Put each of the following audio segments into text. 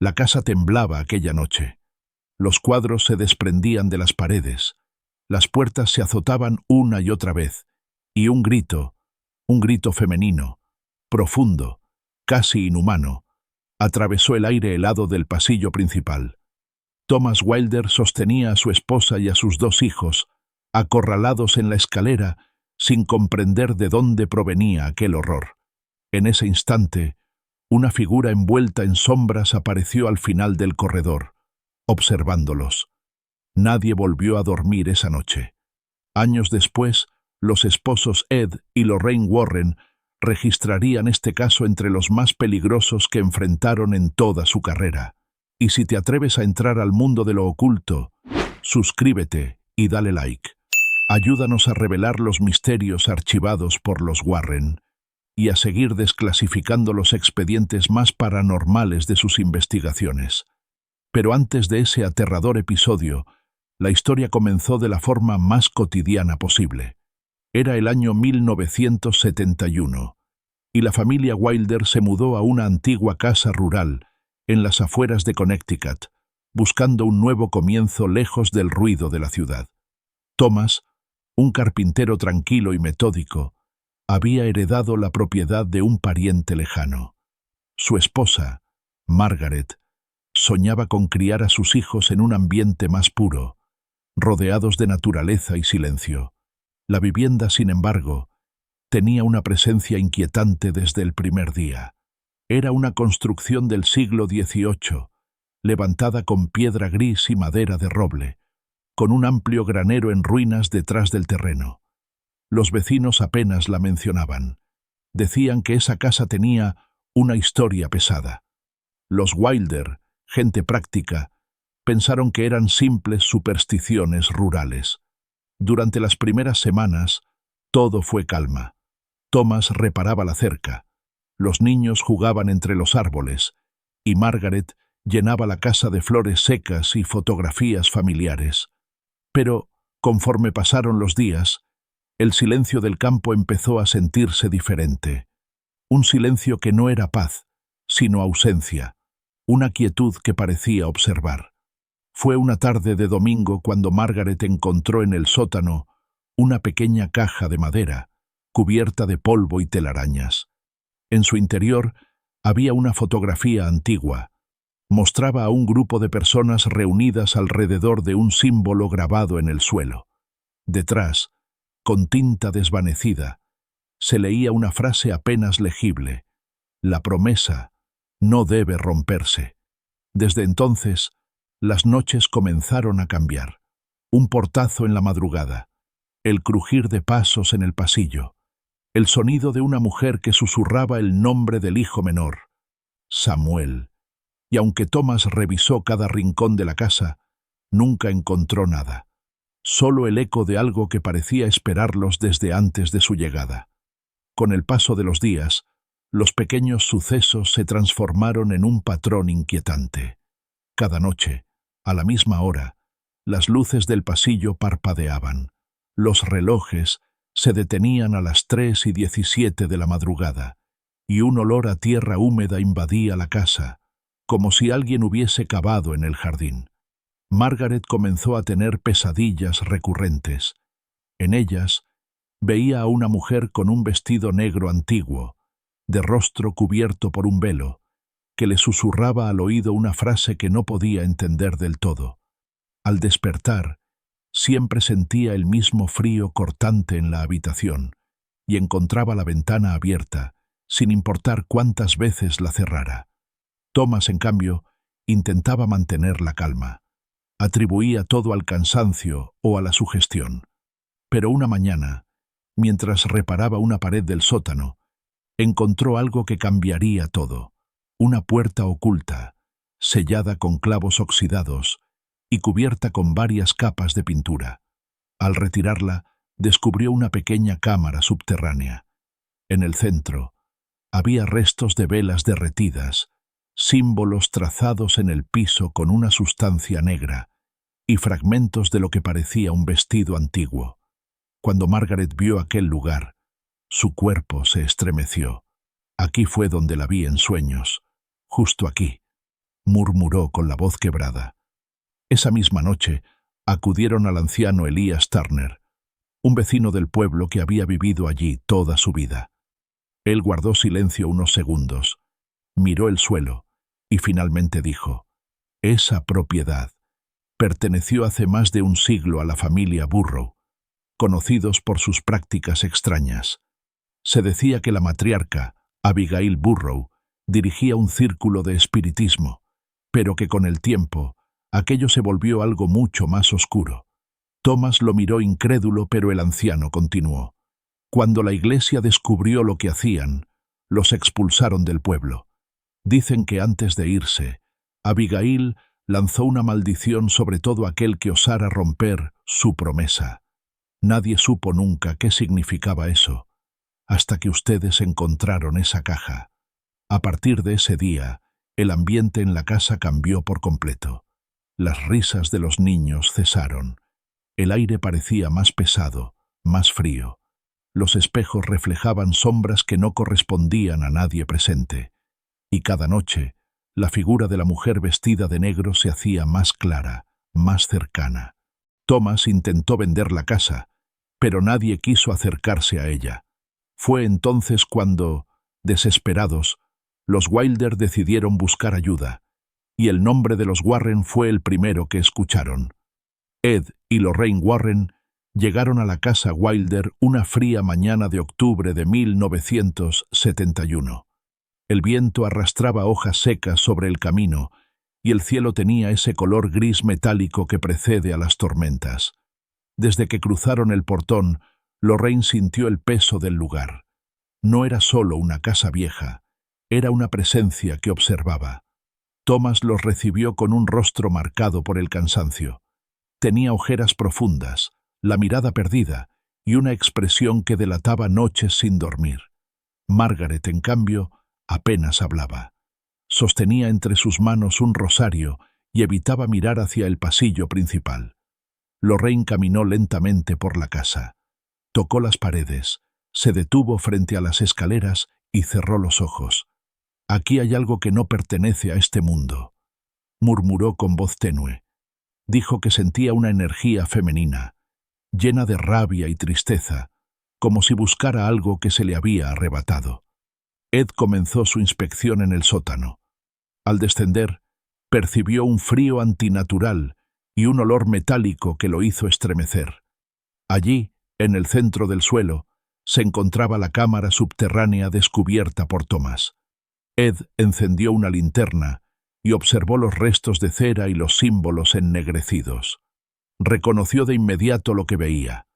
La casa temblaba aquella noche. Los cuadros se desprendían de las paredes. Las puertas se azotaban una y otra vez. Y un grito femenino, profundo, casi inhumano, atravesó el aire helado del pasillo principal. Thomas Wilder sostenía a su esposa y a sus 2 hijos, acorralados en la escalera, sin comprender de dónde provenía aquel horror. En ese instante, una figura envuelta en sombras apareció al final del corredor, observándolos. Nadie volvió a dormir esa noche. Años después, los esposos Ed y Lorraine Warren registrarían este caso entre los más peligrosos que enfrentaron en toda su carrera. Y si te atreves a entrar al mundo de lo oculto, suscríbete y dale like. Ayúdanos a revelar los misterios archivados por los Warren y a seguir desclasificando los expedientes más paranormales de sus investigaciones. Pero antes de ese aterrador episodio, la historia comenzó de la forma más cotidiana posible. Era el año 1971, y la familia Wilder se mudó a una antigua casa rural en las afueras de Connecticut, buscando un nuevo comienzo lejos del ruido de la ciudad. Thomas, un carpintero tranquilo y metódico, había heredado la propiedad de un pariente lejano. Su esposa, Margaret, soñaba con criar a sus hijos en un ambiente más puro, rodeados de naturaleza y silencio. La vivienda, sin embargo, tenía una presencia inquietante desde el primer día. Era una construcción del siglo XVIII, levantada con piedra gris y madera de roble, con un amplio granero en ruinas detrás del terreno. Los vecinos apenas la mencionaban. Decían que esa casa tenía una historia pesada. Los Wilder, gente práctica, pensaron que eran simples supersticiones rurales. Durante las primeras semanas, todo fue calma. Thomas reparaba la cerca, los niños jugaban entre los árboles, y Margaret llenaba la casa de flores secas y fotografías familiares. Pero, conforme pasaron los días, el silencio del campo empezó a sentirse diferente. Un silencio que no era paz, sino ausencia, una quietud que parecía observar. Fue una tarde de domingo cuando Margaret encontró en el sótano una pequeña caja de madera, cubierta de polvo y telarañas. En su interior había una fotografía antigua. Mostraba a un grupo de personas reunidas alrededor de un símbolo grabado en el suelo. Detrás, con tinta desvanecida, se leía una frase apenas legible: la promesa no debe romperse. Desde entonces, las noches comenzaron a cambiar. Un portazo en la madrugada, el crujir de pasos en el pasillo, el sonido de una mujer que susurraba el nombre del hijo menor, Samuel. Y aunque Thomas revisó cada rincón de la casa, nunca encontró nada. Solo el eco de algo que parecía esperarlos desde antes de su llegada. Con el paso de los días, los pequeños sucesos se transformaron en un patrón inquietante. Cada noche, a la misma hora, las luces del pasillo parpadeaban. Los relojes se detenían a las 3:17 de la madrugada, y un olor a tierra húmeda invadía la casa, como si alguien hubiese cavado en el jardín. Margaret comenzó a tener pesadillas recurrentes. En ellas, veía a una mujer con un vestido negro antiguo, de rostro cubierto por un velo, que le susurraba al oído una frase que no podía entender del todo. Al despertar, siempre sentía el mismo frío cortante en la habitación y encontraba la ventana abierta, sin importar cuántas veces la cerrara. Thomas, en cambio, intentaba mantener la calma. Atribuía todo al cansancio o a la sugestión. Pero una mañana, mientras reparaba una pared del sótano, encontró algo que cambiaría todo. Una puerta oculta, sellada con clavos oxidados y cubierta con varias capas de pintura. Al retirarla, descubrió una pequeña cámara subterránea. En el centro, había restos de velas derretidas, símbolos trazados en el piso con una sustancia negra y fragmentos de lo que parecía un vestido antiguo. Cuando Margaret vio aquel lugar, su cuerpo se estremeció. Aquí fue donde la vi en sueños, justo aquí. murmuró con la voz quebrada. Esa misma noche acudieron al anciano Elías Turner, un vecino del pueblo que había vivido allí toda su vida. Él guardó silencio unos segundos, miró el suelo y finalmente dijo: «Esa propiedad perteneció hace más de un siglo a la familia Burrow, conocidos por sus prácticas extrañas. Se decía que la matriarca, Abigail Burrow, dirigía un círculo de espiritismo, pero que con el tiempo aquello se volvió algo mucho más oscuro». Thomas lo miró incrédulo, pero el anciano continuó: «Cuando la iglesia descubrió lo que hacían, los expulsaron del pueblo. Dicen que antes de irse, Abigail lanzó una maldición sobre todo aquel que osara romper su promesa. Nadie supo nunca qué significaba eso, hasta que ustedes encontraron esa caja. A partir de ese día, el ambiente en la casa cambió por completo. Las risas de los niños cesaron. El aire parecía más pesado, más frío. Los espejos reflejaban sombras que no correspondían a nadie presente. Y cada noche, la figura de la mujer vestida de negro se hacía más clara, más cercana. Thomas intentó vender la casa, pero nadie quiso acercarse a ella. Fue entonces cuando, desesperados, los Wilder decidieron buscar ayuda, y el nombre de los Warren fue el primero que escucharon. Ed y Lorraine Warren llegaron a la casa Wilder una fría mañana de octubre de 1971. El viento arrastraba hojas secas sobre el camino y el cielo tenía ese color gris metálico que precede a las tormentas. Desde que cruzaron el portón, Lorraine sintió el peso del lugar. No era solo una casa vieja, era una presencia que observaba. Thomas los recibió con un rostro marcado por el cansancio. Tenía ojeras profundas, la mirada perdida y una expresión que delataba noches sin dormir. Margaret, en cambio, apenas hablaba. Sostenía entre sus manos un rosario y evitaba mirar hacia el pasillo principal. Lorraine caminó lentamente por la casa. Tocó las paredes, se detuvo frente a las escaleras y cerró los ojos. «Aquí hay algo que no pertenece a este mundo», murmuró con voz tenue. Dijo que sentía una energía femenina, llena de rabia y tristeza, como si buscara algo que se le había arrebatado. Ed comenzó su inspección en el sótano. Al descender, percibió un frío antinatural y un olor metálico que lo hizo estremecer. Allí, en el centro del suelo, se encontraba la cámara subterránea descubierta por Thomas. Ed encendió una linterna y observó los restos de cera y los símbolos ennegrecidos. Reconoció de inmediato lo que veía: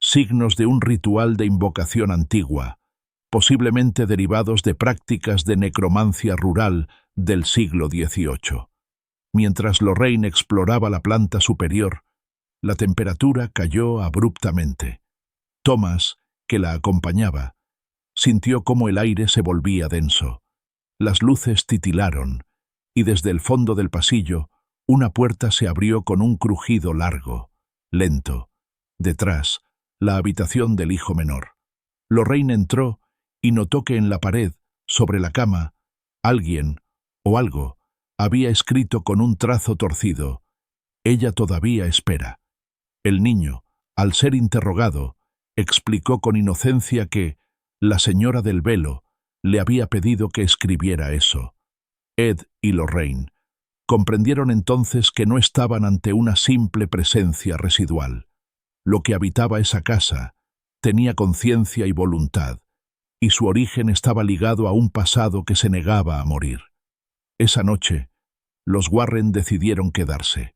signos de un ritual de invocación antigua, posiblemente derivados de prácticas de necromancia rural del siglo XVIII. Mientras Lorraine exploraba la planta superior, la temperatura cayó abruptamente. Thomas, que la acompañaba, sintió cómo el aire se volvía denso. Las luces titilaron, y desde el fondo del pasillo, una puerta se abrió con un crujido largo, lento. Detrás, la habitación del hijo menor. Lorraine entró y notó que en la pared, sobre la cama, alguien, o algo, había escrito con un trazo torcido: «Ella todavía espera». El niño, al ser interrogado, explicó con inocencia que la señora del velo le había pedido que escribiera eso. Ed y Lorraine comprendieron entonces que no estaban ante una simple presencia residual. Lo que habitaba esa casa tenía conciencia y voluntad, y su origen estaba ligado a un pasado que se negaba a morir. Esa noche, los Warren decidieron quedarse.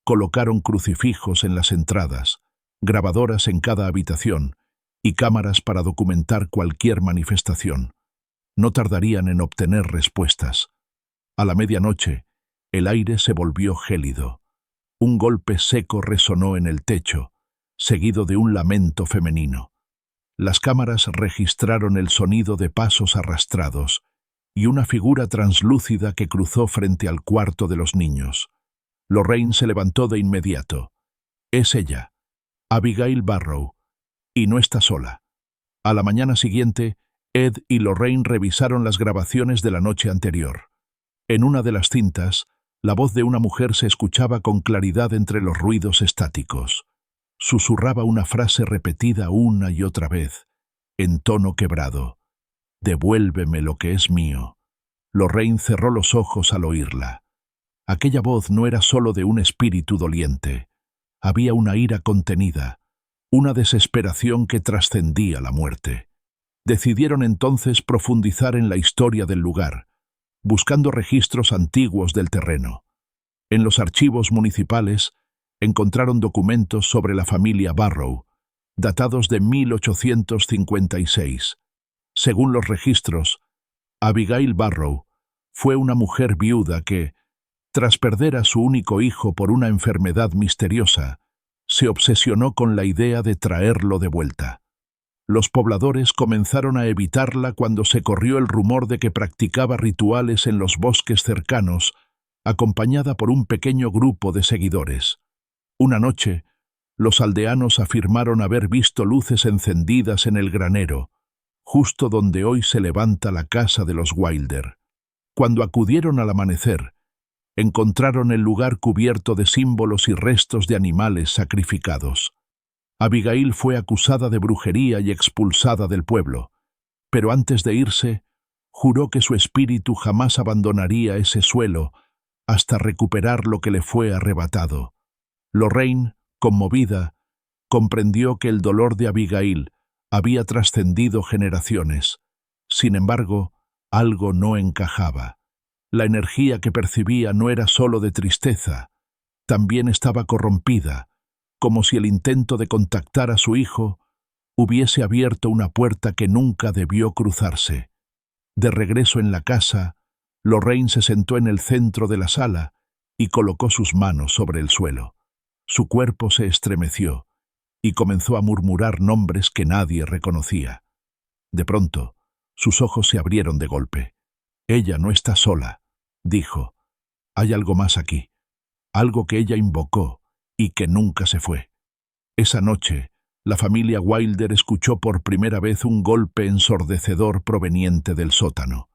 Colocaron crucifijos en las entradas, grabadoras en cada habitación y cámaras para documentar cualquier manifestación. No tardarían en obtener respuestas. A la medianoche, el aire se volvió gélido. Un golpe seco resonó en el techo, seguido de un lamento femenino. Las cámaras registraron el sonido de pasos arrastrados y una figura translúcida que cruzó frente al cuarto de los niños. Lorraine se levantó de inmediato. «Es ella, Abigail Burrow, y no está sola». A la mañana siguiente, Ed y Lorraine revisaron las grabaciones de la noche anterior. En una de las cintas, la voz de una mujer se escuchaba con claridad entre los ruidos estáticos. Susurraba una frase repetida una y otra vez, en tono quebrado. «Devuélveme lo que es mío». Lorraine cerró los ojos al oírla. Aquella voz no era sólo de un espíritu doliente. Había una ira contenida, una desesperación que trascendía la muerte. Decidieron entonces profundizar en la historia del lugar, buscando registros antiguos del terreno. En los archivos municipales encontraron documentos sobre la familia Barrow, datados de 1856. Según los registros, Abigail Barrow fue una mujer viuda que, tras perder a su único hijo por una enfermedad misteriosa, se obsesionó con la idea de traerlo de vuelta. Los pobladores comenzaron a evitarla cuando se corrió el rumor de que practicaba rituales en los bosques cercanos, acompañada por un pequeño grupo de seguidores. Una noche, los aldeanos afirmaron haber visto luces encendidas en el granero, justo donde hoy se levanta la casa de los Wilder. Cuando acudieron al amanecer, encontraron el lugar cubierto de símbolos y restos de animales sacrificados. Abigail fue acusada de brujería y expulsada del pueblo, pero antes de irse, juró que su espíritu jamás abandonaría ese suelo hasta recuperar lo que le fue arrebatado. Lorraine, conmovida, comprendió que el dolor de Abigail había trascendido generaciones. Sin embargo, algo no encajaba. La energía que percibía no era sólo de tristeza, también estaba corrompida, como si el intento de contactar a su hijo hubiese abierto una puerta que nunca debió cruzarse. De regreso en la casa, Lorraine se sentó en el centro de la sala y colocó sus manos sobre el suelo. Su cuerpo se estremeció y comenzó a murmurar nombres que nadie reconocía. De pronto, sus ojos se abrieron de golpe. «Ella no está sola», dijo. «Hay algo más aquí, algo que ella invocó y que nunca se fue». Esa noche, la familia Wilder escuchó por primera vez un golpe ensordecedor proveniente del sótano.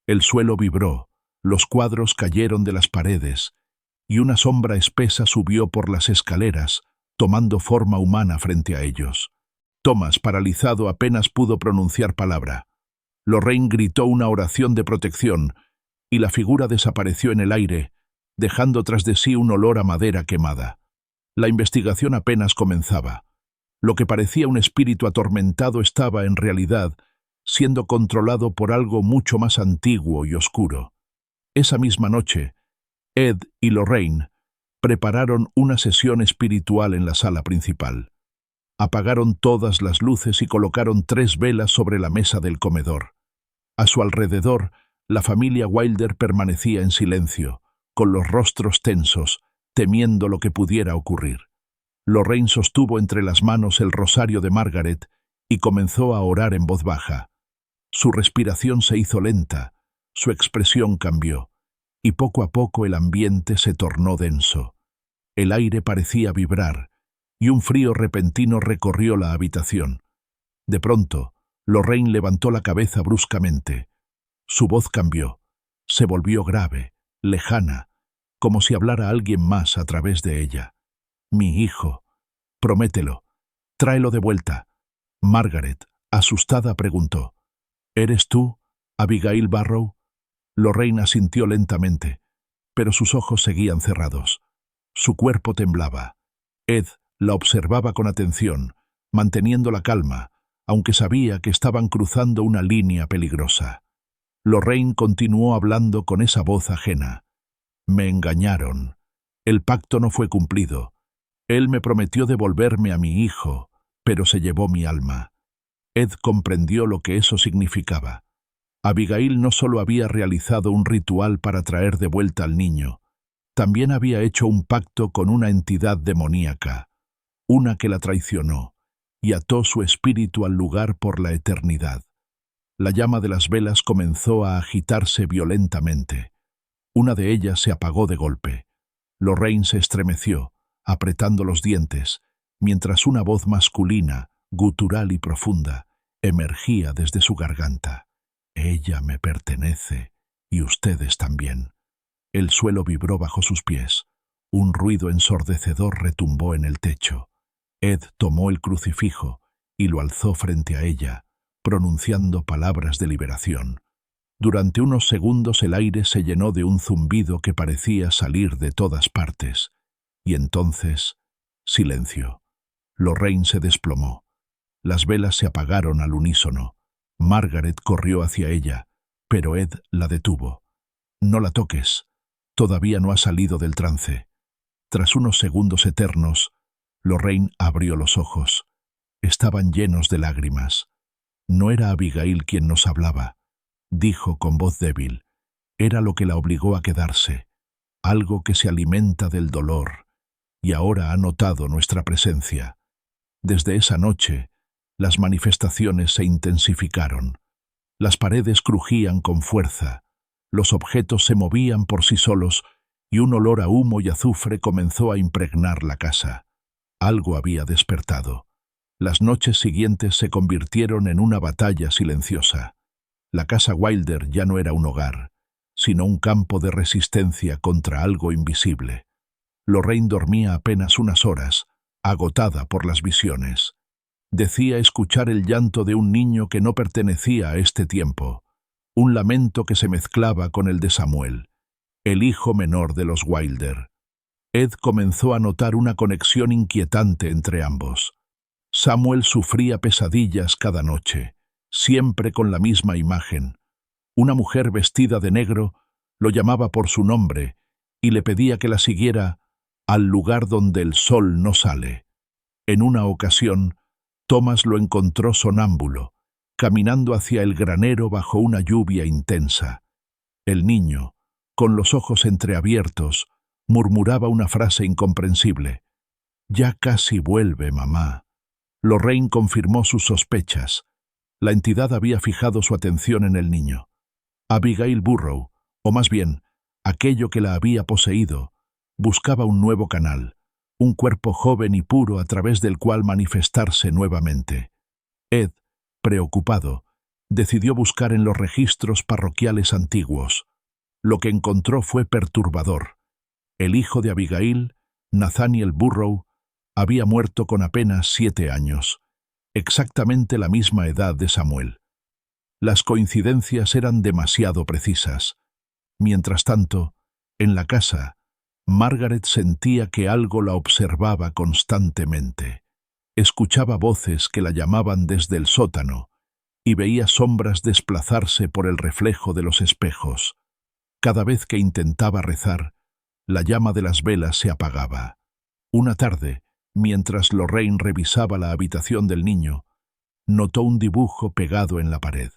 El suelo vibró, los cuadros cayeron de las paredes, y una sombra espesa subió por las escaleras, tomando forma humana frente a ellos. Thomas, paralizado, apenas pudo pronunciar palabra. Lorraine gritó una oración de protección, y la figura desapareció en el aire, dejando tras de sí un olor a madera quemada. La investigación apenas comenzaba. Lo que parecía un espíritu atormentado estaba, en realidad, siendo controlado por algo mucho más antiguo y oscuro. Esa misma noche, Ed y Lorraine prepararon una sesión espiritual en la sala principal. Apagaron todas las luces y colocaron 3 velas sobre la mesa del comedor. A su alrededor, la familia Wilder permanecía en silencio, con los rostros tensos, temiendo lo que pudiera ocurrir. Lorraine sostuvo entre las manos el rosario de Margaret y comenzó a orar en voz baja. Su respiración se hizo lenta, su expresión cambió, y poco a poco el ambiente se tornó denso. El aire parecía vibrar, y un frío repentino recorrió la habitación. De pronto, Lorraine levantó la cabeza bruscamente. Su voz cambió, se volvió grave, lejana, como si hablara alguien más a través de ella. «Mi hijo, promételo, tráelo de vuelta». Margaret, asustada, preguntó. «¿Eres tú, Abigail Barrow?» Lorraine asintió lentamente, pero sus ojos seguían cerrados. Su cuerpo temblaba. Ed la observaba con atención, manteniendo la calma, aunque sabía que estaban cruzando una línea peligrosa. Lorraine continuó hablando con esa voz ajena. «Me engañaron. El pacto no fue cumplido. Él me prometió devolverme a mi hijo, pero se llevó mi alma». Ed comprendió lo que eso significaba. Abigail no solo había realizado un ritual para traer de vuelta al niño, también había hecho un pacto con una entidad demoníaca, una que la traicionó, y ató su espíritu al lugar por la eternidad. La llama de las velas comenzó a agitarse violentamente. Una de ellas se apagó de golpe. Lorraine se estremeció, apretando los dientes, mientras una voz masculina, gutural y profunda, emergía desde su garganta. «Ella me pertenece Y ustedes también. El suelo vibró bajo sus pies. Un ruido ensordecedor retumbó en el techo. Ed tomó el crucifijo y lo alzó frente a ella, pronunciando palabras de liberación. Durante unos segundos el aire se llenó de un zumbido que parecía salir de todas partes. Y entonces, silencio. Lorraine se desplomó. Las velas se apagaron al unísono. Margaret corrió hacia ella, pero Ed la detuvo. «No la toques. Todavía no ha salido del trance». Tras unos segundos eternos, Lorraine abrió los ojos. Estaban llenos de lágrimas. «No era Abigail quien nos hablaba», dijo con voz débil. «Era lo que la obligó a quedarse, algo que se alimenta del dolor, y ahora ha notado nuestra presencia». Desde esa noche, las manifestaciones se intensificaron. Las paredes crujían con fuerza, los objetos se movían por sí solos y un olor a humo y azufre comenzó a impregnar la casa. Algo había despertado. Las noches siguientes se convirtieron en una batalla silenciosa. La casa Wilder ya no era un hogar, sino un campo de resistencia contra algo invisible. Lorraine dormía apenas unas horas, agotada por las visiones. Decía escuchar el llanto de un niño que no pertenecía a este tiempo, un lamento que se mezclaba con el de Samuel, el hijo menor de los Wilder. Ed comenzó a notar una conexión inquietante entre ambos. Samuel sufría pesadillas cada noche, siempre con la misma imagen. Una mujer vestida de negro lo llamaba por su nombre y le pedía que la siguiera al lugar donde el sol no sale. En una ocasión, Thomas lo encontró sonámbulo, caminando hacia el granero bajo una lluvia intensa. El niño, con los ojos entreabiertos, murmuraba una frase incomprensible. «Ya casi vuelve, mamá». Lorraine confirmó sus sospechas. La entidad había fijado su atención en el niño. Abigail Burrow, o más bien, aquello que la había poseído, buscaba un nuevo canal, un cuerpo joven y puro a través del cual manifestarse nuevamente. Ed, preocupado, decidió buscar en los registros parroquiales antiguos. Lo que encontró fue perturbador. El hijo de Abigail, Nathaniel Burrow, había muerto con apenas 7 años, exactamente la misma edad de Samuel. Las coincidencias eran demasiado precisas. Mientras tanto, en la casa, Margaret sentía que algo la observaba constantemente. Escuchaba voces que la llamaban desde el sótano y veía sombras desplazarse por el reflejo de los espejos. Cada vez que intentaba rezar, la llama de las velas se apagaba. Una tarde, mientras Lorraine revisaba la habitación del niño, notó un dibujo pegado en la pared.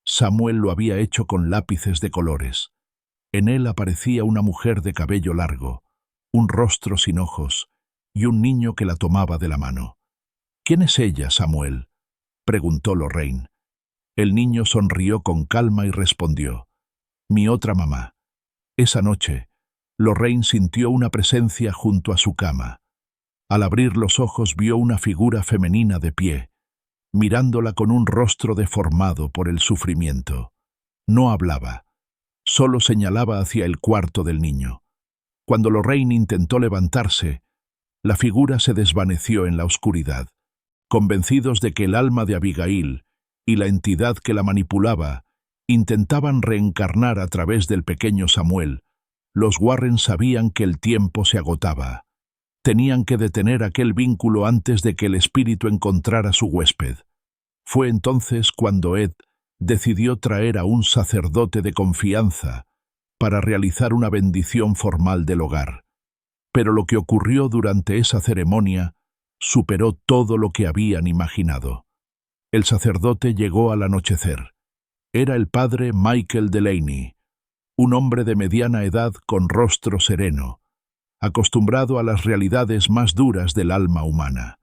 Samuel lo había hecho con lápices de colores. En él aparecía una mujer de cabello largo, un rostro sin ojos y un niño que la tomaba de la mano. «¿Quién es ella, Samuel?», preguntó Lorraine. El niño sonrió con calma y respondió: «Mi otra mamá». Esa noche, Lorraine sintió una presencia junto a su cama. Al abrir los ojos vio una figura femenina de pie, mirándola con un rostro deformado por el sufrimiento. No hablaba, solo señalaba hacia el cuarto del niño. Cuando Lorraine intentó levantarse, la figura se desvaneció en la oscuridad. Convencidos de que el alma de Abigail y la entidad que la manipulaba intentaban reencarnar a través del pequeño Samuel, los Warren sabían que el tiempo se agotaba. Tenían que detener aquel vínculo antes de que el espíritu encontrara su huésped. Fue entonces cuando Ed decidió traer a un sacerdote de confianza para realizar una bendición formal del hogar. Pero lo que ocurrió durante esa ceremonia superó todo lo que habían imaginado. El sacerdote llegó al anochecer. Era el padre Michael Delaney, un hombre de mediana edad con rostro sereno, acostumbrado a las realidades más duras del alma humana.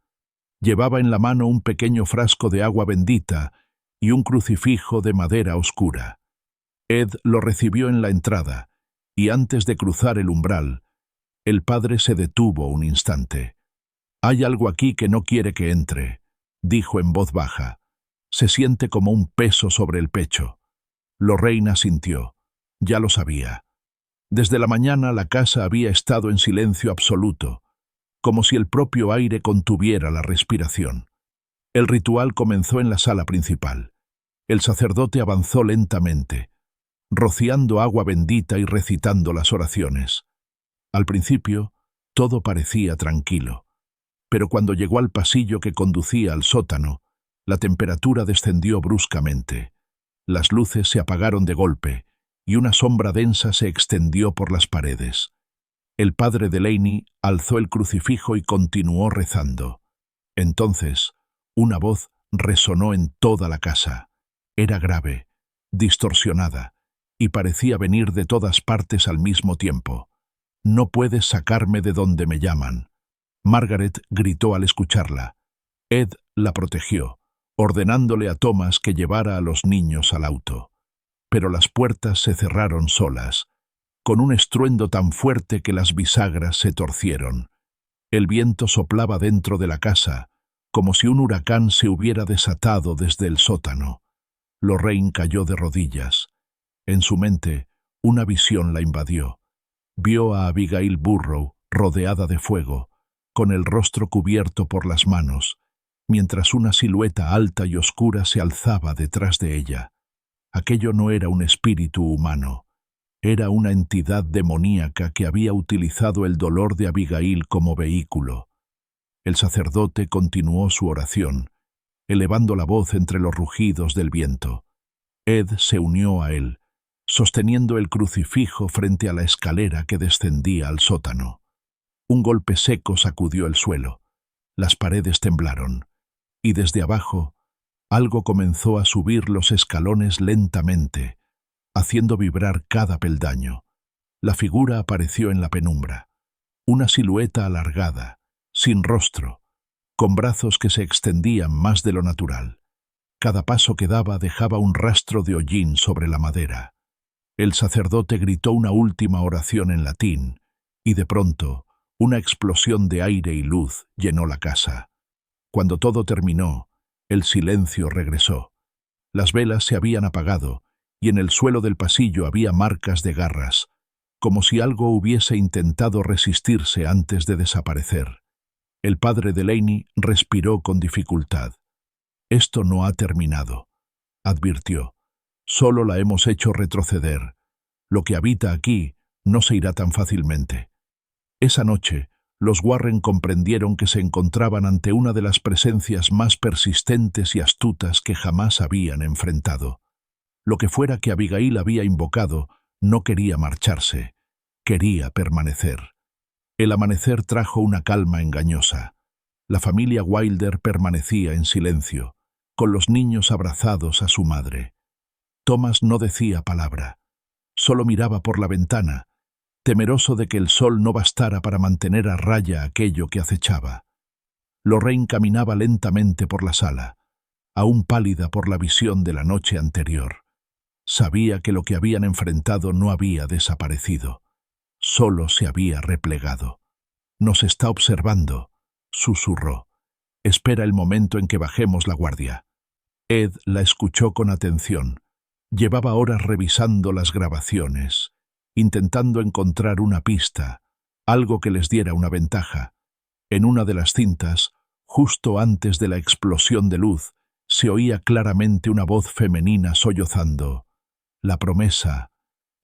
Llevaba en la mano un pequeño frasco de agua bendita y un crucifijo de madera oscura. Ed lo recibió en la entrada, y antes de cruzar el umbral, el padre se detuvo un instante. «Hay algo aquí que no quiere que entre», dijo en voz baja. «Se siente como un peso sobre el pecho». Lorraine asintió. Ya lo sabía. Desde la mañana la casa había estado en silencio absoluto, como si el propio aire contuviera la respiración. El ritual comenzó en la sala principal. El sacerdote avanzó lentamente, rociando agua bendita y recitando las oraciones. Al principio, todo parecía tranquilo, pero cuando llegó al pasillo que conducía al sótano, la temperatura descendió bruscamente. Las luces se apagaron de golpe, y una sombra densa se extendió por las paredes. El padre Delaney alzó el crucifijo y continuó rezando. Entonces, una voz resonó en toda la casa. Era grave, distorsionada, y parecía venir de todas partes al mismo tiempo. «No puedes sacarme de donde me llaman». Margaret gritó al escucharla. Ed la protegió, ordenándole a Thomas que llevara a los niños al auto. Pero las puertas se cerraron solas, con un estruendo tan fuerte que las bisagras se torcieron. El viento soplaba dentro de la casa, como si un huracán se hubiera desatado desde el sótano. Lorraine cayó de rodillas. En su mente, una visión la invadió. Vio a Abigail Burrow, rodeada de fuego, con el rostro cubierto por las manos, mientras una silueta alta y oscura se alzaba detrás de ella. Aquello no era un espíritu humano. Era una entidad demoníaca que había utilizado el dolor de Abigail como vehículo. El sacerdote continuó su oración, elevando la voz entre los rugidos del viento. Ed se unió a él, sosteniendo el crucifijo frente a la escalera que descendía al sótano. Un golpe seco sacudió el suelo. Las paredes temblaron, y desde abajo, algo comenzó a subir los escalones lentamente, haciendo vibrar cada peldaño. La figura apareció en la penumbra. Una silueta alargada, sin rostro, con brazos que se extendían más de lo natural. Cada paso que daba dejaba un rastro de hollín sobre la madera. El sacerdote gritó una última oración en latín, y de pronto, una explosión de aire y luz llenó la casa. Cuando todo terminó, el silencio regresó. Las velas se habían apagado, y en el suelo del pasillo había marcas de garras, como si algo hubiese intentado resistirse antes de desaparecer. El padre Delaney respiró con dificultad. «Esto no ha terminado», advirtió. «Solo la hemos hecho retroceder. Lo que habita aquí no se irá tan fácilmente». Esa noche, los Warren comprendieron que se encontraban ante una de las presencias más persistentes y astutas que jamás habían enfrentado. Lo que fuera que Abigail había invocado no quería marcharse, quería permanecer. El amanecer trajo una calma engañosa. La familia Wilder permanecía en silencio, con los niños abrazados a su madre. Thomas no decía palabra, solo miraba por la ventana, temeroso de que el sol no bastara para mantener a raya aquello que acechaba. Lorraine caminaba lentamente por la sala, aún pálida por la visión de la noche anterior. Sabía que lo que habían enfrentado no había desaparecido, solo se había replegado. «Nos está observando», susurró. «Espera el momento en que bajemos la guardia». Ed la escuchó con atención. Llevaba horas revisando las grabaciones, intentando encontrar una pista, algo que les diera una ventaja. En una de las cintas, justo antes de la explosión de luz, se oía claramente una voz femenina sollozando. La promesa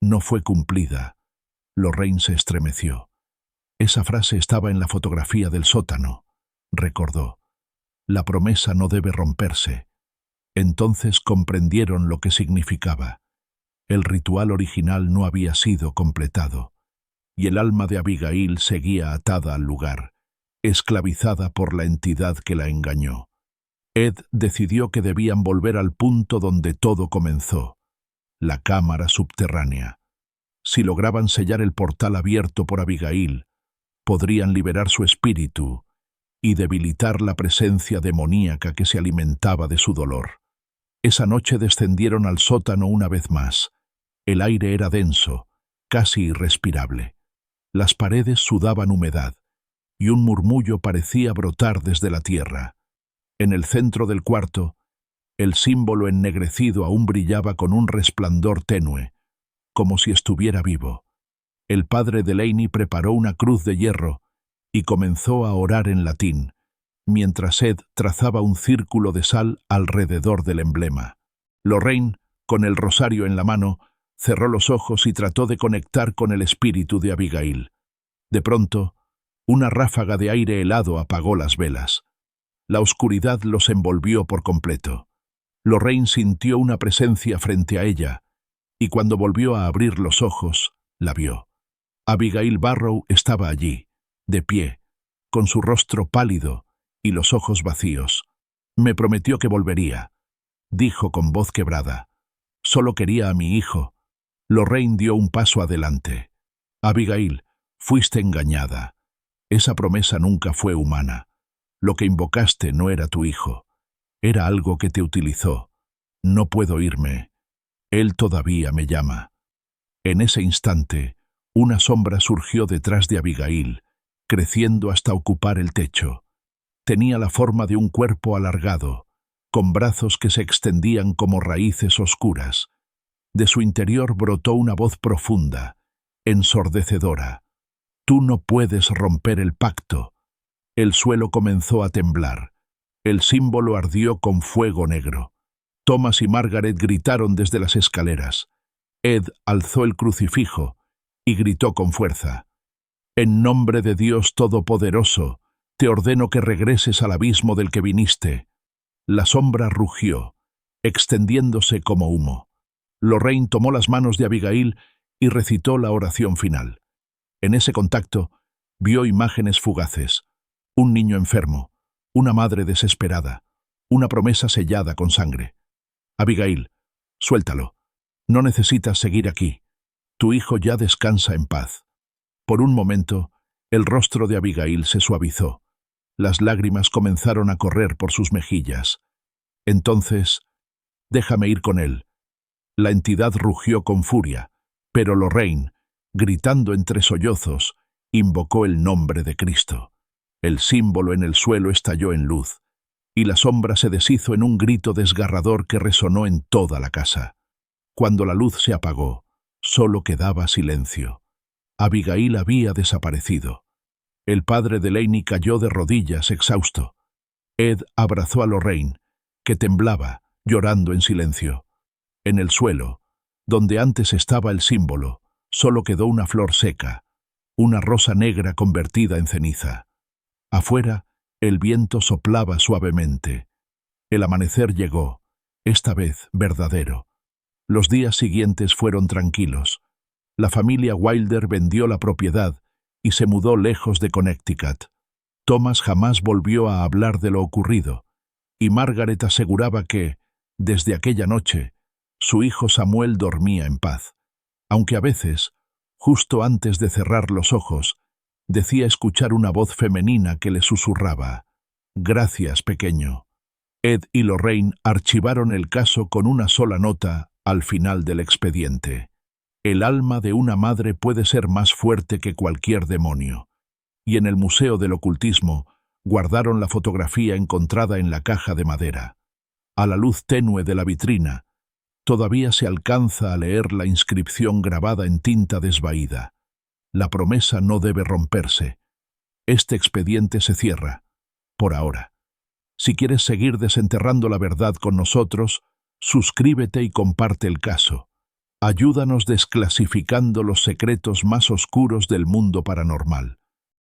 no fue cumplida. Lorraine se estremeció. Esa frase estaba en la fotografía del sótano, recordó. La promesa no debe romperse. Entonces comprendieron lo que significaba. El ritual original no había sido completado, y el alma de Abigail seguía atada al lugar, esclavizada por la entidad que la engañó. Ed decidió que debían volver al punto donde todo comenzó, la cámara subterránea. Si lograban sellar el portal abierto por Abigail, podrían liberar su espíritu y debilitar la presencia demoníaca que se alimentaba de su dolor. Esa noche descendieron al sótano una vez más. El aire era denso, casi irrespirable. Las paredes sudaban humedad, y un murmullo parecía brotar desde la tierra. En el centro del cuarto, el símbolo ennegrecido aún brillaba con un resplandor tenue, como si estuviera vivo. El padre Delaney preparó una cruz de hierro y comenzó a orar en latín, mientras Ed trazaba un círculo de sal alrededor del emblema. Lorraine, con el rosario en la mano, cerró los ojos y trató de conectar con el espíritu de Abigail. De pronto, una ráfaga de aire helado apagó las velas. La oscuridad los envolvió por completo. Lorraine sintió una presencia frente a ella, y cuando volvió a abrir los ojos, la vio. Abigail Barrow estaba allí, de pie, con su rostro pálido y los ojos vacíos. «Me prometió que volvería», dijo con voz quebrada. «Solo quería a mi hijo». Lorraine dio un paso adelante. «Abigail, fuiste engañada. Esa promesa nunca fue humana. Lo que invocaste no era tu hijo. Era algo que te utilizó. No puedo irme. Él todavía me llama». En ese instante, una sombra surgió detrás de Abigail, creciendo hasta ocupar el techo. Tenía la forma de un cuerpo alargado, con brazos que se extendían como raíces oscuras. De su interior brotó una voz profunda, ensordecedora. «Tú no puedes romper el pacto». El suelo comenzó a temblar. El símbolo ardió con fuego negro. Thomas y Margaret gritaron desde las escaleras. Ed alzó el crucifijo y gritó con fuerza: «En nombre de Dios Todopoderoso, te ordeno que regreses al abismo del que viniste». La sombra rugió, extendiéndose como humo. Lorraine tomó las manos de Abigail y recitó la oración final. En ese contacto, vio imágenes fugaces: un niño enfermo, una madre desesperada, una promesa sellada con sangre. «Abigail, suéltalo. No necesitas seguir aquí. Tu hijo ya descansa en paz». Por un momento, el rostro de Abigail se suavizó. Las lágrimas comenzaron a correr por sus mejillas. Entonces: «Déjame ir con él». La entidad rugió con furia, pero Lorraine, gritando entre sollozos, invocó el nombre de Cristo. El símbolo en el suelo estalló en luz, y la sombra se deshizo en un grito desgarrador que resonó en toda la casa. Cuando la luz se apagó, solo quedaba silencio. Abigail había desaparecido. El padre Delaney cayó de rodillas, exhausto. Ed abrazó a Lorraine, que temblaba, llorando en silencio. En el suelo, donde antes estaba el símbolo, solo quedó una flor seca, una rosa negra convertida en ceniza. Afuera, el viento soplaba suavemente. El amanecer llegó, esta vez verdadero. Los días siguientes fueron tranquilos. La familia Wilder vendió la propiedad y se mudó lejos de Connecticut. Thomas jamás volvió a hablar de lo ocurrido, y Margaret aseguraba que, desde aquella noche, su hijo Samuel dormía en paz, aunque a veces, justo antes de cerrar los ojos, decía escuchar una voz femenina que le susurraba: «Gracias, pequeño». Ed y Lorraine archivaron el caso con una sola nota al final del expediente: «El alma de una madre puede ser más fuerte que cualquier demonio». Y en el Museo del Ocultismo guardaron la fotografía encontrada en la caja de madera. A la luz tenue de la vitrina, todavía se alcanza a leer la inscripción grabada en tinta desvaída: «La promesa no debe romperse. Este expediente se cierra, por ahora. Si quieres seguir desenterrando la verdad con nosotros, suscríbete y comparte el caso. Ayúdanos desclasificando los secretos más oscuros del mundo paranormal».